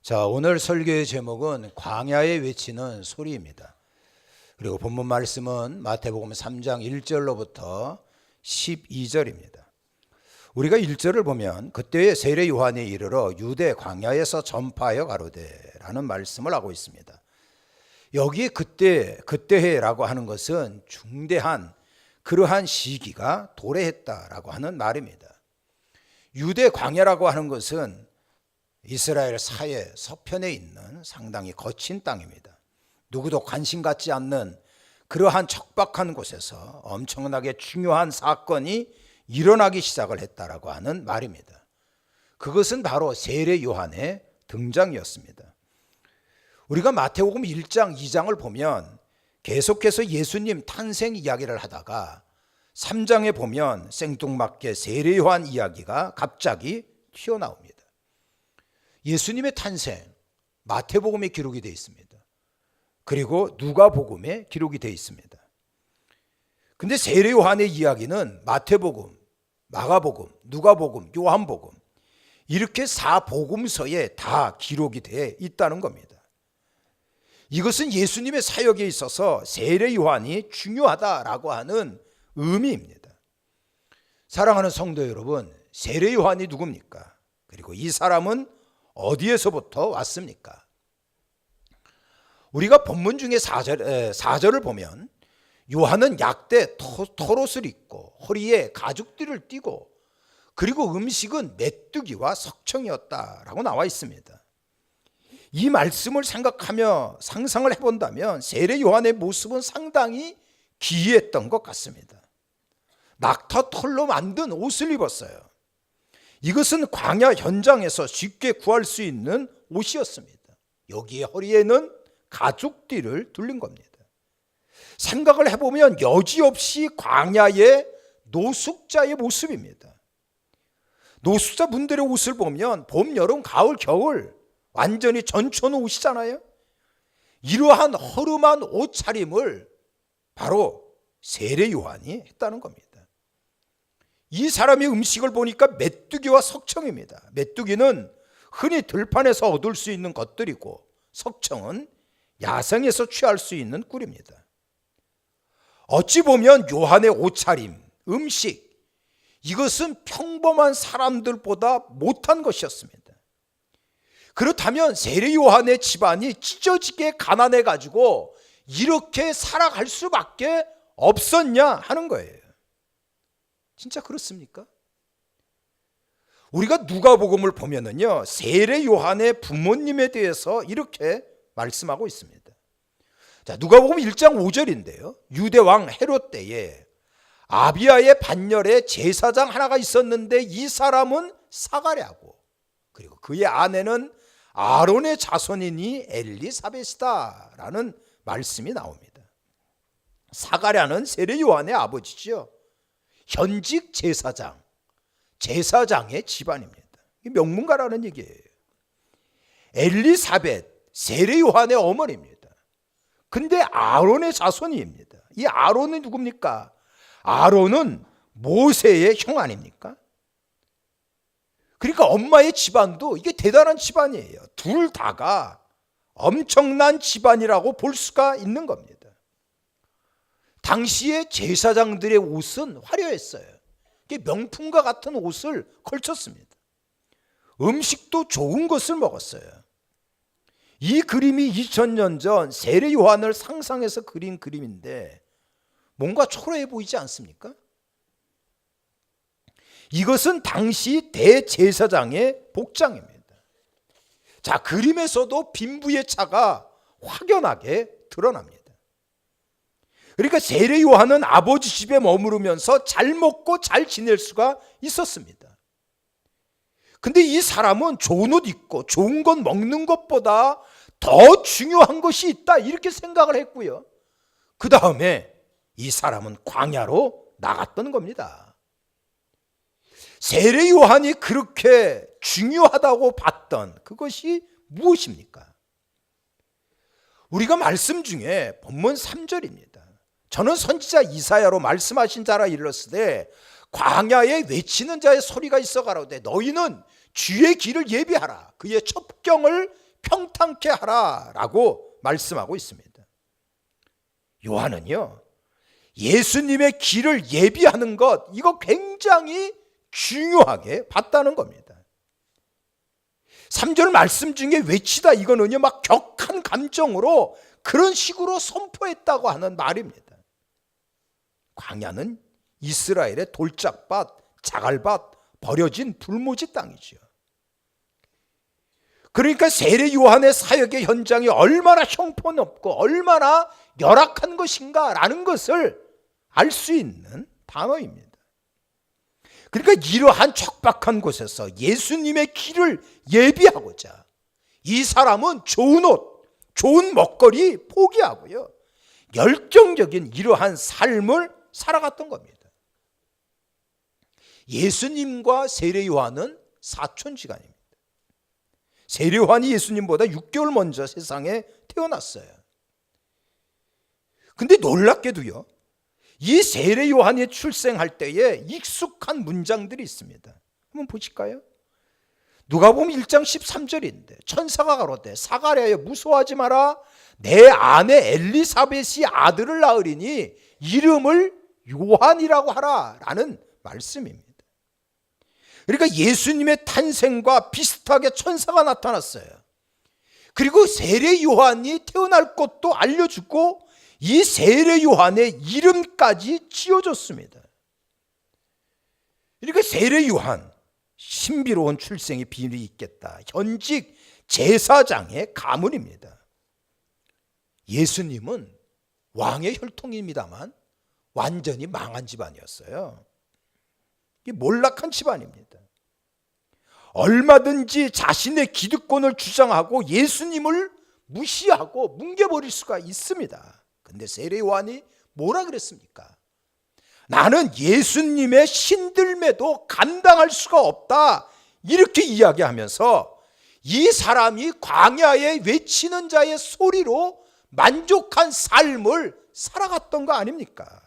자, 오늘 설교의 제목은 광야에 외치는 소리입니다. 그리고 본문 말씀은 마태복음 3장 1절로부터 12절입니다. 우리가 1절을 보면 그때의 세례 요한이 이르러 유대 광야에서 전파하여 가로되라는 말씀을 하고 있습니다. 여기 그때해라고 하는 것은 중대한 그러한 시기가 도래했다라고 하는 말입니다. 유대 광야라고 하는 것은 이스라엘 사해 서편에 있는 상당히 거친 땅입니다. 누구도 관심 갖지 않는 그러한 척박한 곳에서 엄청나게 중요한 사건이 일어나기 시작을 했다라고 하는 말입니다. 그것은 바로 세례 요한의 등장이었습니다. 우리가 마태복음 1장, 2장을 보면 계속해서 예수님 탄생 이야기를 하다가 3장에 보면 생뚱맞게 세례 요한 이야기가 갑자기 튀어나옵니다. 예수님의 탄생, 마태복음에 기록이 되어 있습니다. 그리고 누가복음에 기록이 되어 있습니다. 근데 세례 요한의 이야기는 마태복음, 마가복음, 누가복음, 요한복음 이렇게 4복음서에 다 기록이 되어 있다는 겁니다. 이것은 예수님의 사역에 있어서 세례 요한이 중요하다라고 하는 의미입니다. 사랑하는 성도 여러분, 세례 요한이 누굽니까? 그리고 이 사람은 어디에서부터 왔습니까? 우리가 본문 중에 4절을 보면 요한은 약대 털옷을 입고 허리에 가죽띠를 띠고 그리고 음식은 메뚜기와 석청이었다라고 나와 있습니다. 이 말씀을 생각하며 상상을 해본다면 세례 요한의 모습은 상당히 기이했던 것 같습니다. 낙타 털로 만든 옷을 입었어요. 이것은 광야 현장에서 쉽게 구할 수 있는 옷이었습니다. 여기에 허리에는 가죽띠를 둘린 겁니다. 생각을 해보면 여지없이 광야의 노숙자의 모습입니다. 노숙자 분들의 옷을 보면 봄, 여름, 가을, 겨울 완전히 전천 옷이잖아요. 이러한 허름한 옷차림을 바로 세례 요한이 했다는 겁니다. 이 사람의 음식을 보니까 메뚜기와 석청입니다. 메뚜기는 흔히 들판에서 얻을 수 있는 것들이고 석청은 야생에서 취할 수 있는 꿀입니다. 어찌 보면 요한의 옷차림, 음식 이것은 평범한 사람들보다 못한 것이었습니다. 그렇다면 세례 요한의 집안이 찢어지게 가난해 가지고 이렇게 살아갈 수밖에 없었냐 하는 거예요. 진짜 그렇습니까? 우리가 누가복음을 보면은요, 세례 요한의 부모님에 대해서 이렇게 말씀하고 있습니다. 자, 누가복음 1장 5절인데요. 유대 왕 헤롯 때에 아비야의 반열에 제사장 하나가 있었는데 이 사람은 사가랴고, 그리고 그의 아내는 아론의 자손이니 엘리사벳이다라는 말씀이 나옵니다. 사가랴는 세례 요한의 아버지죠. 현직 제사장, 제사장의 집안입니다. 명문가라는 얘기예요. 엘리사벳, 세례 요한의 어머니입니다. 근데 아론의 자손입니다. 이 아론은 누굽니까? 아론은 모세의 형 아닙니까? 그러니까 엄마의 집안도 이게 대단한 집안이에요. 둘 다가 엄청난 집안이라고 볼 수가 있는 겁니다. 당시의 제사장들의 옷은 화려했어요. 명품과 같은 옷을 걸쳤습니다. 음식도 좋은 것을 먹었어요. 이 그림이 2000년 전 세례 요한을 상상해서 그린 그림인데 뭔가 초라해 보이지 않습니까? 이것은 당시 대제사장의 복장입니다. 자, 그림에서도 빈부의 차가 확연하게 드러납니다. 그러니까 세례 요한은 아버지 집에 머무르면서 잘 먹고 잘 지낼 수가 있었습니다. 근데 이 사람은 좋은 옷 입고 좋은 것 먹는 것보다 더 중요한 것이 있다 이렇게 생각을 했고요. 그 다음에 이 사람은 광야로 나갔던 겁니다. 세례 요한이 그렇게 중요하다고 봤던 그것이 무엇입니까? 우리가 말씀 중에 본문 3절입니다. 저는 선지자 이사야로 말씀하신 자라 이르렀으되 광야에 외치는 자의 소리가 있어 가로되 너희는 주의 길을 예비하라. 그의 첩경을 평탄케 하라라고 말씀하고 있습니다. 요한은요, 예수님의 길을 예비하는 것, 이거 굉장히 중요하게 봤다는 겁니다. 3절 말씀 중에 외치다, 이거는요 막 격한 감정으로 그런 식으로 선포했다고 하는 말입니다. 광야는 이스라엘의 돌짝밭, 자갈밭, 버려진 불모지 땅이죠. 그러니까 세례 요한의 사역의 현장이 얼마나 형편없고 얼마나 열악한 것인가라는 것을 알 수 있는 단어입니다. 그러니까 이러한 척박한 곳에서 예수님의 길을 예비하고자 이 사람은 좋은 옷, 좋은 먹거리 포기하고요, 열정적인 이러한 삶을 살아갔던 겁니다. 예수님과 세례 요한은 사촌지간입니다. 세례 요한이 예수님보다 6개월 먼저 세상에 태어났어요. 근데 놀랍게도요, 이 세례 요한이 출생할 때에 익숙한 문장들이 있습니다. 한번 보실까요? 누가복음 1장 13절인데 천사가 가로되 사가랴여 무서워하지 마라, 내 아내 엘리사벳이 아들을 낳으리니 이름을 요한이라고 하라 라는 말씀입니다. 그러니까 예수님의 탄생과 비슷하게 천사가 나타났어요. 그리고 세례 요한이 태어날 것도 알려주고 이 세례 요한의 이름까지 지어줬습니다. 그러니까 세례 요한, 신비로운 출생의 비밀이 있겠다. 현직 제사장의 가문입니다. 예수님은 왕의 혈통입니다만 완전히 망한 집안이었어요. 이게 몰락한 집안입니다. 얼마든지 자신의 기득권을 주장하고 예수님을 무시하고 뭉개버릴 수가 있습니다. 근데 세례 요한이 뭐라 그랬습니까? 나는 예수님의 신들매도 감당할 수가 없다, 이렇게 이야기하면서 이 사람이 광야에 외치는 자의 소리로 만족한 삶을 살아갔던 거 아닙니까?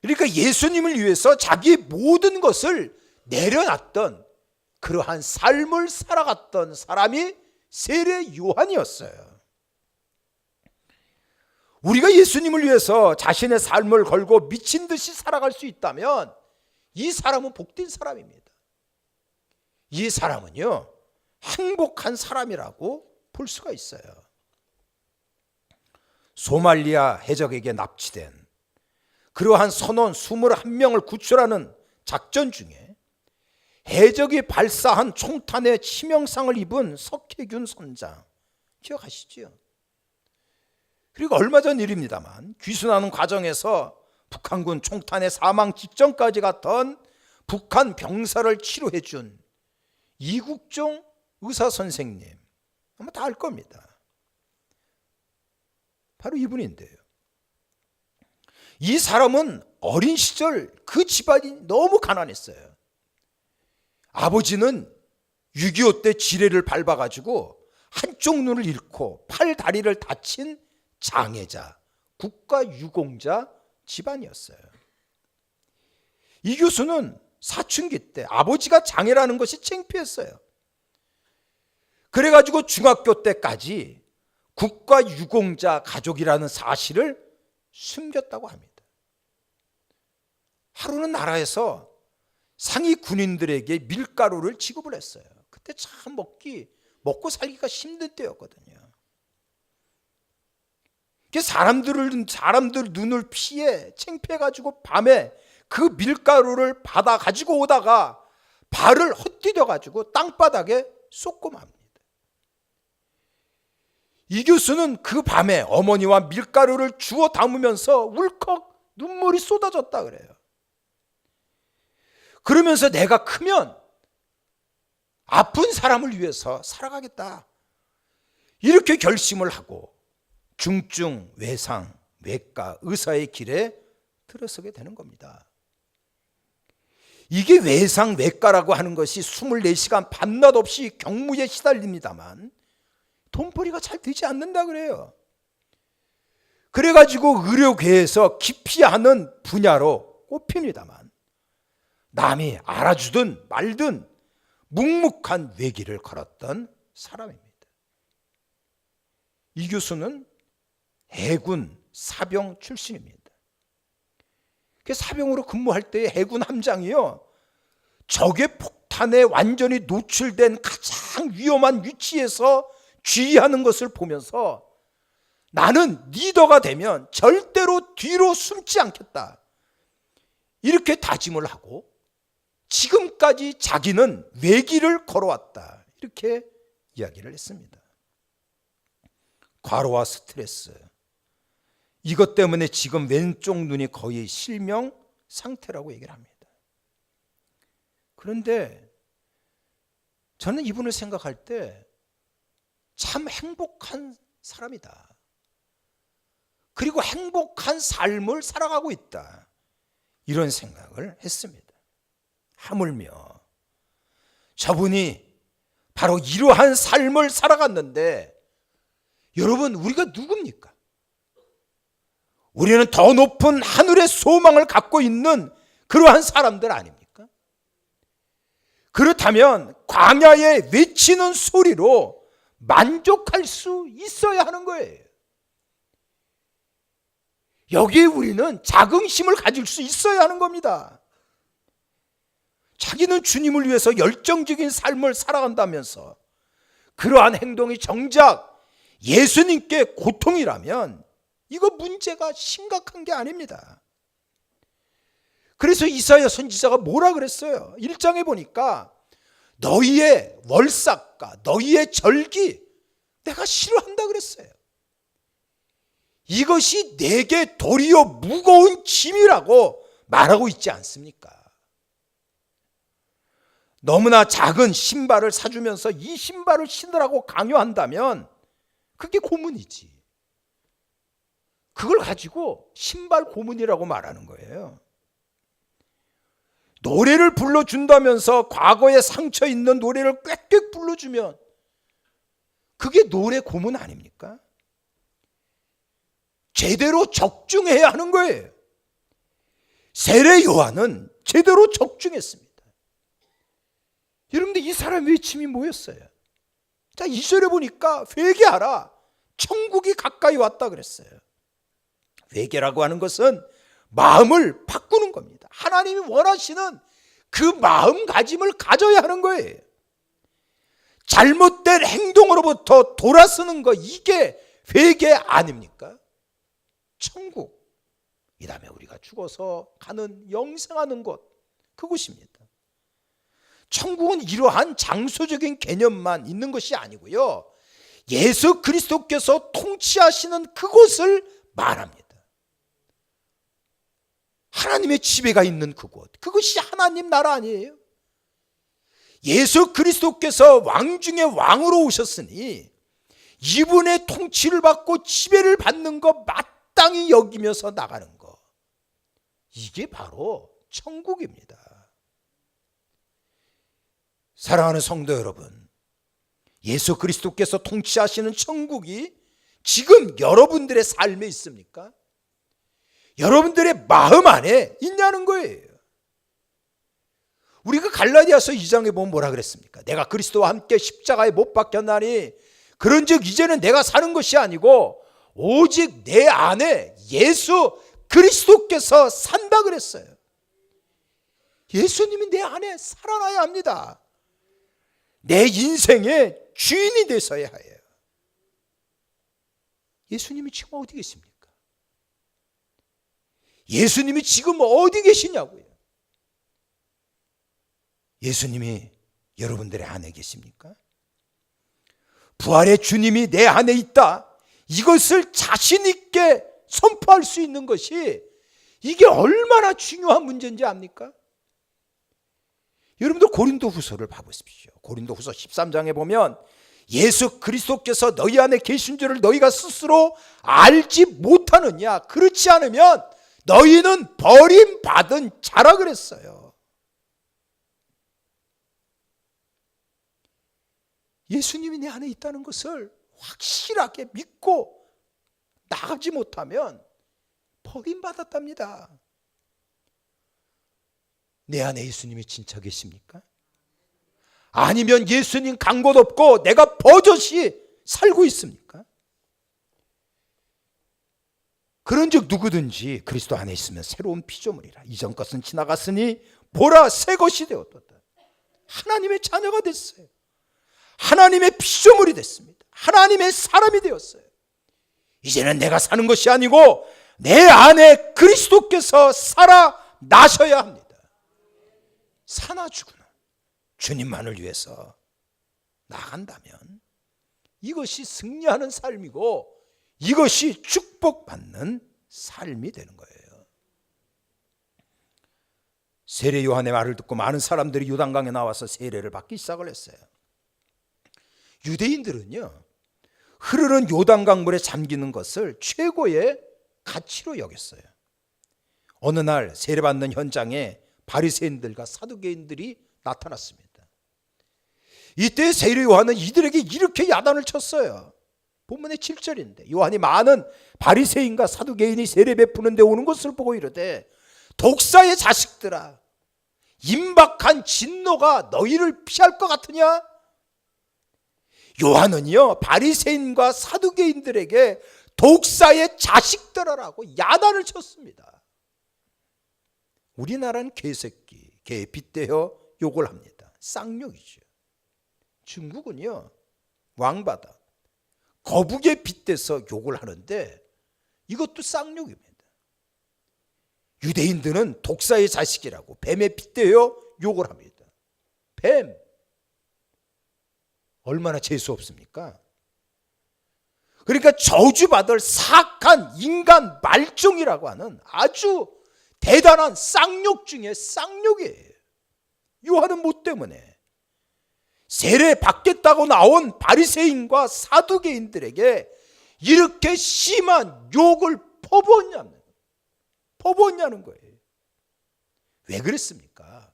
그러니까 예수님을 위해서 자기 모든 것을 내려놨던 그러한 삶을 살아갔던 사람이 세례 요한이었어요. 우리가 예수님을 위해서 자신의 삶을 걸고 미친 듯이 살아갈 수 있다면 이 사람은 복된 사람입니다. 이 사람은요, 행복한 사람이라고 볼 수가 있어요. 소말리아 해적에게 납치된 그러한 선원 21명을 구출하는 작전 중에 해적이 발사한 총탄에 치명상을 입은 석혜균 선장 기억하시죠? 그리고 얼마 전 일입니다만 귀순하는 과정에서 북한군 총탄의 사망 직전까지 갔던 북한 병사를 치료해 준 이국종 의사 선생님, 아마 다 알 겁니다. 바로 이분인데요. 이 사람은 어린 시절 그 집안이 너무 가난했어요. 아버지는 6.25 때 지뢰를 밟아가지고 한쪽 눈을 잃고 팔 다리를 다친 장애자, 국가유공자 집안이었어요. 이 교수는 사춘기 때 아버지가 장애라는 것이 창피했어요. 그래가지고 중학교 때까지 국가유공자 가족이라는 사실을 숨겼다고 합니다. 하루는 나라에서 상위 군인들에게 밀가루를 지급을 했어요. 그때 참 먹고 살기가 힘든 때였거든요. 사람들 눈을 피해 창피해가지고 밤에 그 밀가루를 받아 가지고 오다가 발을 헛디뎌가지고 땅바닥에 쏟고 맙니다. 이 교수는 그 밤에 어머니와 밀가루를 주워 담으면서 울컥 눈물이 쏟아졌다 그래요. 그러면서 내가 크면 아픈 사람을 위해서 살아가겠다, 이렇게 결심을 하고 중증 외상, 외과 의사의 길에 들어서게 되는 겁니다. 이게 외상, 외과라고 하는 것이 24시간 밤낮 없이 경무에 시달립니다만 돈벌이가 잘 되지 않는다 그래요. 그래가지고 의료계에서 기피하는 분야로 꼽힙니다만 남이 알아주든 말든 묵묵한 외길을 걸었던 사람입니다. 이 교수는 해군 사병 출신입니다. 그 사병으로 근무할 때 해군 함장이요, 적의 폭탄에 완전히 노출된 가장 위험한 위치에서 주의하는 것을 보면서 나는 리더가 되면 절대로 뒤로 숨지 않겠다, 이렇게 다짐을 하고 지금까지 자기는 외길을 걸어왔다, 이렇게 이야기를 했습니다. 과로와 스트레스, 이것 때문에 지금 왼쪽 눈이 거의 실명 상태라고 얘기를 합니다. 그런데 저는 이분을 생각할 때 참 행복한 사람이다, 그리고 행복한 삶을 살아가고 있다, 이런 생각을 했습니다. 하물며 저분이 바로 이러한 삶을 살아갔는데, 여러분, 우리가 누굽니까? 우리는 더 높은 하늘의 소망을 갖고 있는 그러한 사람들 아닙니까? 그렇다면 광야에 외치는 소리로 만족할 수 있어야 하는 거예요. 여기에 우리는 자긍심을 가질 수 있어야 하는 겁니다. 자기는 주님을 위해서 열정적인 삶을 살아간다면서 그러한 행동이 정작 예수님께 고통이라면 이거 문제가 심각한 게 아닙니다. 그래서 이사야 선지자가 뭐라 그랬어요? 1장에 보니까 너희의 월삭과 너희의 절기 내가 싫어한다 그랬어요. 이것이 내게 도리어 무거운 짐이라고 말하고 있지 않습니까? 너무나 작은 신발을 사주면서 이 신발을 신으라고 강요한다면 그게 고문이지. 그걸 가지고 신발 고문이라고 말하는 거예요. 노래를 불러준다면서 과거에 상처 있는 노래를 꽥꽥 불러주면 그게 노래 고문 아닙니까? 제대로 적중해야 하는 거예요. 세례 요한은 제대로 적중했습니다. 여러분들, 이 사람의 외침이 뭐였어요? 자, 2절에 보니까 회개하라, 천국이 가까이 왔다 그랬어요. 회개라고 하는 것은 마음을 바꾸는 겁니다. 하나님이 원하시는 그 마음가짐을 가져야 하는 거예요. 잘못된 행동으로부터 돌아서는 거, 이게 회개 아닙니까? 천국, 이 다음에 우리가 죽어서 가는 영생하는 곳, 그곳입니다. 천국은 이러한 장소적인 개념만 있는 것이 아니고요, 예수 그리스도께서 통치하시는 그곳을 말합니다. 하나님의 지배가 있는 그곳, 그것이 하나님 나라 아니에요? 예수 그리스도께서 왕 중에 왕으로 오셨으니 이분의 통치를 받고 지배를 받는 것 마땅히 여기면서 나가는 것, 이게 바로 천국입니다. 사랑하는 성도 여러분, 예수 그리스도께서 통치하시는 천국이 지금 여러분들의 삶에 있습니까? 여러분들의 마음 안에 있냐는 거예요. 우리가 갈라디아서 2장에 보면 뭐라 그랬습니까? 내가 그리스도와 함께 십자가에 못 박혔나니 그런즉 이제는 내가 사는 것이 아니고 오직 내 안에 예수 그리스도께서 산다 그랬어요. 예수님이 내 안에 살아나야 합니다. 내 인생의 주인이 되셔야 해요. 예수님이 지금 어디 계십니까? 예수님이 지금 어디 계시냐고요? 예수님이 여러분들의 안에 계십니까? 부활의 주님이 내 안에 있다, 이것을 자신 있게 선포할 수 있는 것이 이게 얼마나 중요한 문제인지 압니까? 여러분들 고린도 후서를 봐보십시오. 고린도 후서 13장에 보면 예수 그리스도께서 너희 안에 계신 줄을 너희가 스스로 알지 못하느냐, 그렇지 않으면 너희는 버림받은 자라 그랬어요. 예수님이 내 안에 있다는 것을 확실하게 믿고 나가지 못하면 버림받았답니다. 내 안에 예수님이 진짜 계십니까? 아니면 예수님 간 곳 없고 내가 버젓이 살고 있습니까? 그런즉 누구든지 그리스도 안에 있으면 새로운 피조물이라. 이전 것은 지나갔으니 보라 새 것이 되었도다. 하나님의 자녀가 됐어요. 하나님의 피조물이 됐습니다. 하나님의 사람이 되었어요. 이제는 내가 사는 것이 아니고 내 안에 그리스도께서 살아나셔야 합니다. 사나 죽으나 주님만을 위해서 나간다면 이것이 승리하는 삶이고 이것이 축복받는 삶이 되는 거예요. 세례 요한의 말을 듣고 많은 사람들이 요단강에 나와서 세례를 받기 시작을 했어요. 유대인들은요, 흐르는 요단강 물에 잠기는 것을 최고의 가치로 여겼어요. 어느 날 세례받는 현장에 바리새인들과 사두개인들이 나타났습니다. 이때 세례 요한은 이들에게 이렇게 야단을 쳤어요. 본문의 7절인데 요한이 많은 바리새인과 사두개인이 세례 베푸는 데 오는 것을 보고 이르되 독사의 자식들아, 임박한 진노가 너희를 피할 것 같으냐? 요한은요, 바리새인과 사두개인들에게 독사의 자식들아라고 야단을 쳤습니다. 우리나라는 개새끼, 개에 빗대어 욕을 합니다. 쌍욕이죠. 중국은요, 왕바다, 거북에 빗대서 욕을 하는데 이것도 쌍욕입니다. 유대인들은 독사의 자식이라고 뱀에 빗대어 욕을 합니다. 뱀, 얼마나 재수 없습니까? 그러니까 저주받을 사악한 인간 말종이라고 하는 아주 대단한 쌍욕 중에 쌍욕이에요. 요한은 뭐 때문에 세례 받겠다고 나온 바리새인과 사두개인들에게 이렇게 심한 욕을 퍼부었냐는 거예요. 왜 그랬습니까?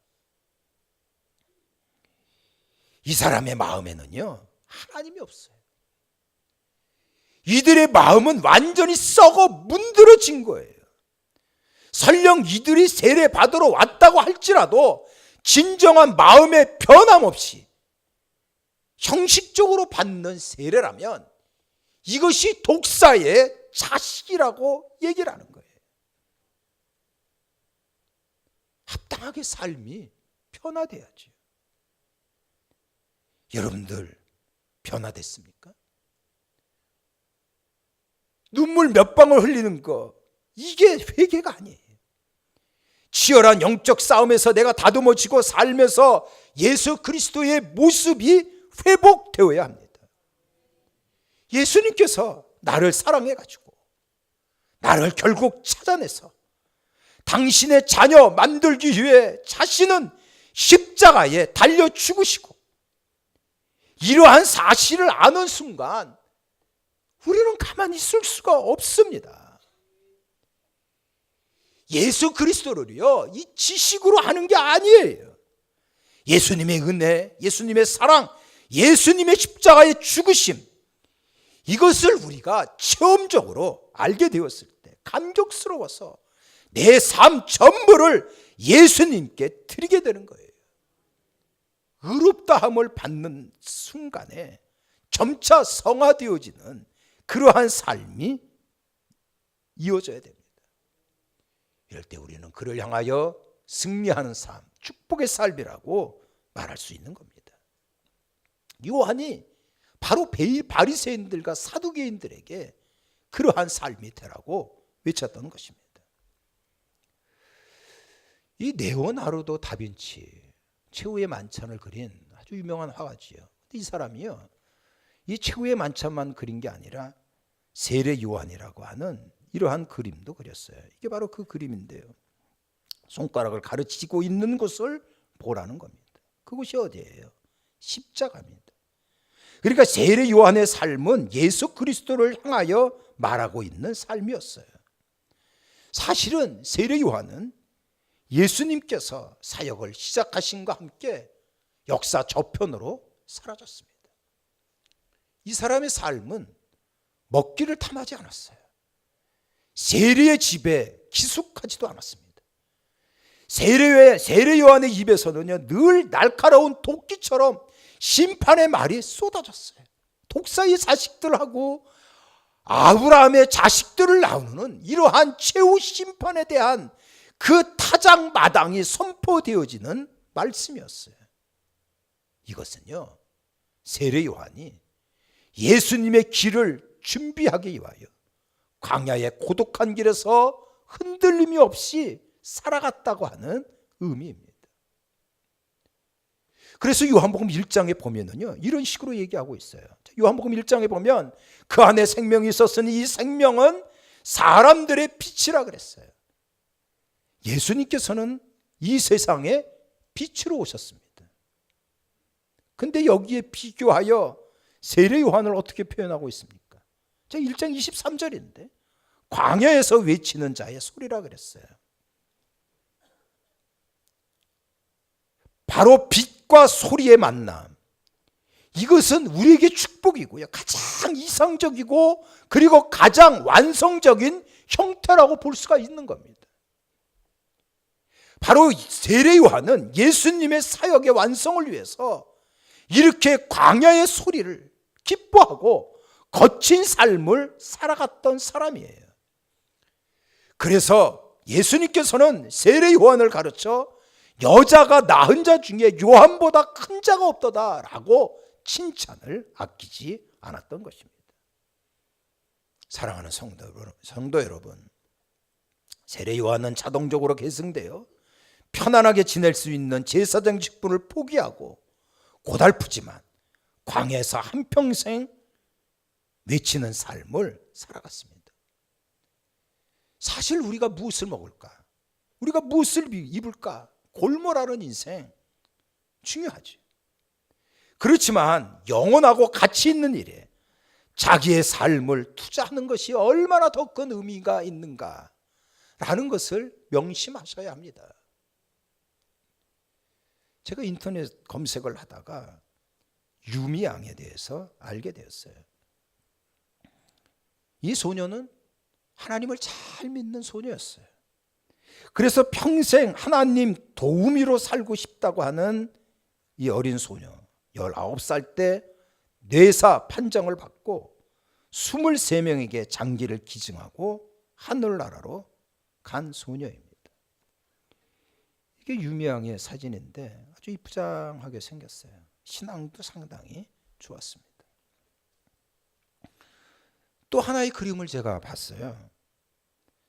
이 사람의 마음에는요, 하나님이 없어요. 이들의 마음은 완전히 썩어 문드러진 거예요. 설령 이들이 세례 받으러 왔다고 할지라도 진정한 마음의 변함없이 형식적으로 받는 세례라면 이것이 독사의 자식이라고 얘기를 하는 거예요. 합당하게 삶이 변화돼야죠. 여러분들 변화됐습니까? 눈물 몇 방울 흘리는 거, 이게 회개가 아니에요. 치열한 영적 싸움에서 내가 다듬어지고 살면서 예수 그리스도의 모습이 회복되어야 합니다. 예수님께서 나를 사랑해가지고 나를 결국 찾아내서 당신의 자녀 만들기 위해 자신은 십자가에 달려 죽으시고, 이러한 사실을 아는 순간 우리는 가만히 있을 수가 없습니다. 예수 그리스도를요, 이 지식으로 하는 게 아니에요. 예수님의 은혜, 예수님의 사랑, 예수님의 십자가의 죽으심, 이것을 우리가 체험적으로 알게 되었을 때 감격스러워서 내 삶 전부를 예수님께 드리게 되는 거예요. 의롭다함을 받는 순간에 점차 성화되어지는 그러한 삶이 이어져야 됩니다. 이럴 때 우리는 그를 향하여 승리하는 삶, 축복의 삶이라고 말할 수 있는 겁니다. 요한이 바로 바리새인들과 사두개인들에게 그러한 삶이 되라고 외쳤던 것입니다. 이 레오나르도 다빈치, 최후의 만찬을 그린 아주 유명한 화가지요. 이 사람이요, 이 최후의 만찬만 그린 게 아니라 세례 요한이라고 하는 이러한 그림도 그렸어요. 이게 바로 그 그림인데요, 손가락을 가르치고 있는 곳을 보라는 겁니다. 그곳이 어디예요? 십자가입니다. 그러니까 세례 요한의 삶은 예수 그리스도를 향하여 말하고 있는 삶이었어요. 사실은 세례 요한은 예수님께서 사역을 시작하신과 함께 역사 저편으로 사라졌습니다. 이 사람의 삶은 먹기를 탐하지 않았어요. 세례의 집에 기숙하지도 않았습니다. 세례 요한의 입에서는요, 늘 날카로운 도끼처럼 심판의 말이 쏟아졌어요. 독사의 자식들하고 아브라함의 자식들을 나누는 이러한 최후 심판에 대한 그 타작마당이 선포되어지는 말씀이었어요. 이것은요, 세례 요한이 예수님의 길을 준비하기 위하여 광야의 고독한 길에서 흔들림이 없이 살아갔다고 하는 의미입니다. 그래서 요한복음 1장에 보면은요, 이런 식으로 얘기하고 있어요. 요한복음 1장에 보면 그 안에 생명이 있었으니 이 생명은 사람들의 빛이라 그랬어요. 예수님께서는 이 세상에 빛으로 오셨습니다. 근데 여기에 비교하여 세례 요한을 어떻게 표현하고 있습니까? 1장 23절인데 광야에서 외치는 자의 소리라 그랬어요. 바로 빛과 소리의 만남, 이것은 우리에게 축복이고요, 가장 이상적이고 그리고 가장 완성적인 형태라고 볼 수가 있는 겁니다. 바로 세례 요한은 예수님의 사역의 완성을 위해서 이렇게 광야의 소리를 기뻐하고 거친 삶을 살아갔던 사람이에요. 그래서 예수님께서는 세례 요한을 가르쳐 여자가 낳은 자 중에 요한보다 큰 자가 없도다 라고 칭찬을 아끼지 않았던 것입니다. 사랑하는 성도 여러분, 세례 요한은 자동적으로 계승되어 편안하게 지낼 수 있는 제사장 직분을 포기하고 고달프지만 광야에서 한평생 외치는 삶을 살아갔습니다. 사실 우리가 무엇을 먹을까? 우리가 무엇을 입을까? 골몰하는 인생 중요하지. 그렇지만 영원하고 가치 있는 일에 자기의 삶을 투자하는 것이 얼마나 더 큰 의미가 있는가라는 것을 명심하셔야 합니다. 제가 인터넷 검색을 하다가 유미양에 대해서 알게 되었어요. 이 소녀는 하나님을 잘 믿는 소녀였어요. 그래서 평생 하나님 도우미로 살고 싶다고 하는 이 어린 소녀, 19살 때 뇌사 판정을 받고 23명에게 장기를 기증하고 하늘나라로 간 소녀입니다. 이게 유미양의 사진인데 아주 이쁘장하게 생겼어요. 신앙도 상당히 좋았습니다. 또 하나의 그림을 제가 봤어요.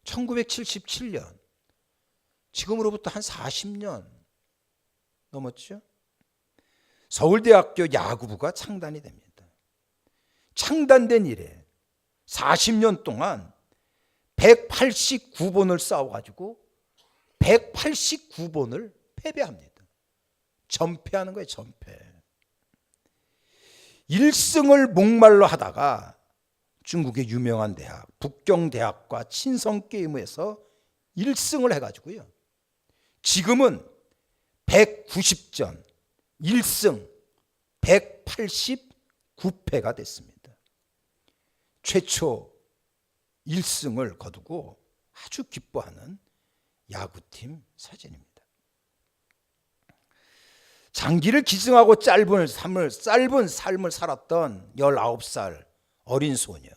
1977년, 지금으로부터 한 40년 넘었죠. 서울대학교 야구부가 창단이 됩니다. 창단된 이래 40년 동안 189번을 싸워가지고 189번을 패배합니다. 전패하는 거예요, 전패. 1승을 목말로 하다가 중국의 유명한 대학, 북경대학과 친성게임에서 1승을 해가지고요, 지금은 190전 1승 189패가 됐습니다. 최초 1승을 거두고 아주 기뻐하는 야구팀 사진입니다. 장기를 기증하고 짧은 삶을 살았던 19살 어린 소녀,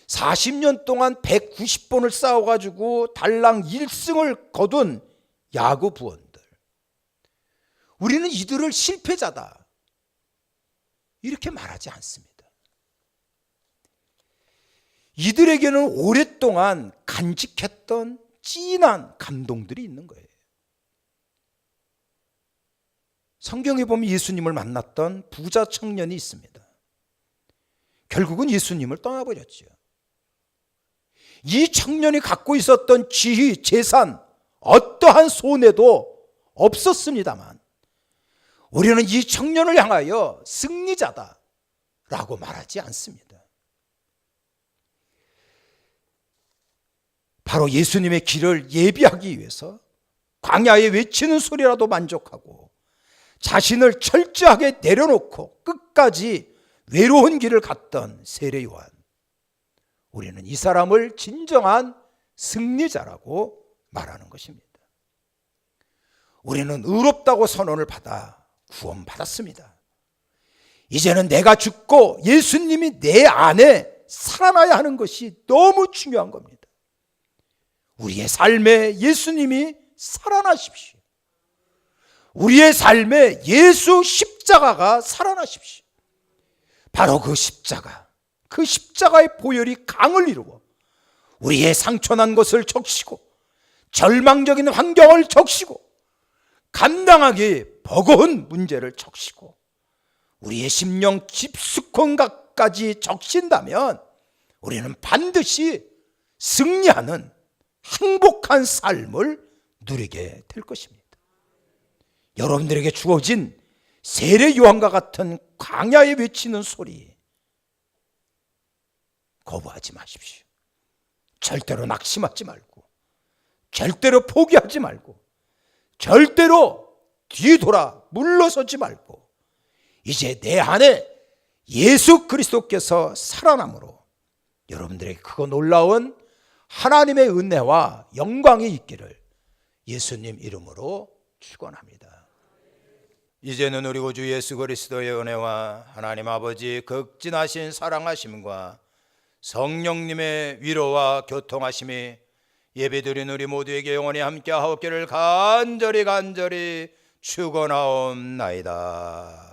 40년 동안 190번을 싸워가지고 달랑 1승을 거둔 야구 부원들, 우리는 이들을 실패자다 이렇게 말하지 않습니다. 이들에게는 오랫동안 간직했던 진한 감동들이 있는 거예요. 성경에 보면 예수님을 만났던 부자 청년이 있습니다. 결국은 예수님을 떠나버렸죠. 이 청년이 갖고 있었던 지위, 재산, 어떠한 손해도 없었습니다만 우리는 이 청년을 향하여 승리자다라고 말하지 않습니다. 바로 예수님의 길을 예비하기 위해서 광야에 외치는 소리라도 만족하고 자신을 철저하게 내려놓고 끝까지 외로운 길을 갔던 세례 요한, 우리는 이 사람을 진정한 승리자라고 말하는 것입니다. 우리는 의롭다고 선언을 받아 구원받았습니다. 이제는 내가 죽고 예수님이 내 안에 살아나야 하는 것이 너무 중요한 겁니다. 우리의 삶에 예수님이 살아나십시오. 우리의 삶에 예수 십자가가 살아나십시오. 바로 그 십자가의 보혈이 강을 이루어 우리의 상처난 것을 적시고 절망적인 환경을 적시고 감당하기 버거운 문제를 적시고 우리의 심령 깊숙한 곳까지 적신다면 우리는 반드시 승리하는 행복한 삶을 누리게 될 것입니다. 여러분들에게 주어진 세례 요한과 같은 광야에 외치는 소리 거부하지 마십시오. 절대로 낙심하지 말고, 절대로 포기하지 말고, 절대로 뒤돌아 물러서지 말고, 이제 내 안에 예수 그리스도께서 살아남으로 여러분들에게 크고 놀라운 하나님의 은혜와 영광이 있기를 예수님 이름으로 축원합니다. 이제는 우리 구주 예수 그리스도의 은혜와 하나님 아버지 극진하신 사랑하심과 성령님의 위로와 교통하심이 예배드린 우리 모두에게 영원히 함께하옵기를 간절히 축원하옵나이다.